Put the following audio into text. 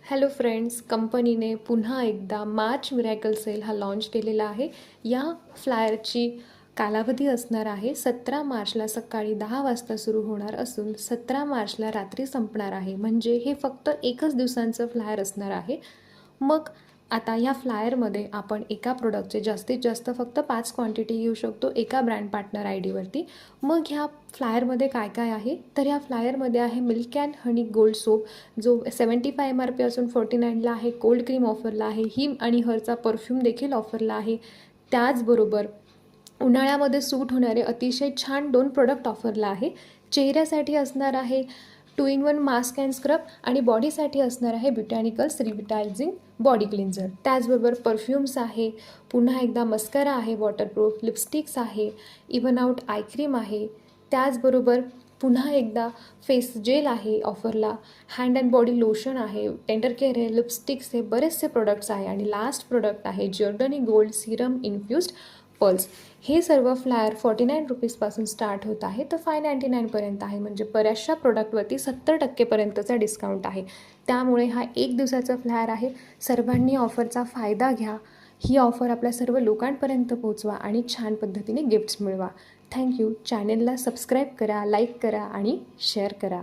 Hello friends, कंपनीने पुन्हा एकदा मार्च मिरॅकल सेल हा लॉन्च केलेला आहे. या फ्लायरची कालावधी असणार आहे 17 मार्चला सकाळी 10 वाजता सुरू होणार असून 17 मार्चला रात्री संपणार आहे. म्हणजे हे फक्त एकच दिवसांचं फ्लायर असणार आहे. मग आता या फ्लायरमध्ये आपण एका प्रोडक्टचे जास्तीत जास्त फक्त 5 क्वांटिटी घेऊ शकतो एका ब्रँड पार्टनर आय डीवरती. मग ह्या फ्लायरमध्ये काय काय आहे तर ह्या फ्लायरमध्ये आहे milk and honey gold soap, जो 75 MRP असून 49ला आहे. कोल्ड क्रीम ऑफरला आहे. हिम आणि हरचा परफ्यूम देखील ऑफरला आहे. त्याचबरोबर उन्हाळ्यामध्ये सूट होणारे अतिशय छान 2 प्रोडक्ट ऑफरला आहे. चेहऱ्यासाठी असणार आहे 2-in-1 मास्क अँड स्क्रब आणि बॉडीसाठी असणार आहे ब्युटॅनिकल्स रिव्हिटॅलिझिंग बॉडी क्लिन्झर. त्याचबरोबर परफ्यूम्स आहे, पुन्हा एकदा मस्करा आहे, वॉटरप्रूफ लिपस्टिक्स आहे, इव्हन आउट आय क्रीम आहे. त्याचबरोबर पुन्हा एकदा फेस जेल आहे ऑफरला, हँड अँड बॉडी लोशन आहे, टेंडर केअर आहे, लिपस्टिक्स हे बरेचसे प्रोडक्ट्स आहे. आणि लास्ट प्रोडक्ट आहे जॉर्डनी गोल्ड सिरम इन्फ्युज्ड पल्स. हे सर्व फ्लायर 49 रुपीजपासून स्टार्ट होत आहे तर 599पर्यंत आहे. म्हणजे बऱ्याचशा प्रोडक्टवरती 70% डिस्काउंट आहे. त्यामुळे हा एक दिवसाचा फ्लायर आहे. सर्वांनी ऑफरचा फायदा घ्या. ही ऑफर आपल्या सर्व लोकांपर्यंत पोहोचवा आणि छान पद्धतीने गिफ्ट्स मिळवा. थँक्यू. चॅनेलला सबस्क्राईब करा, लाईक करा आणि शेअर करा.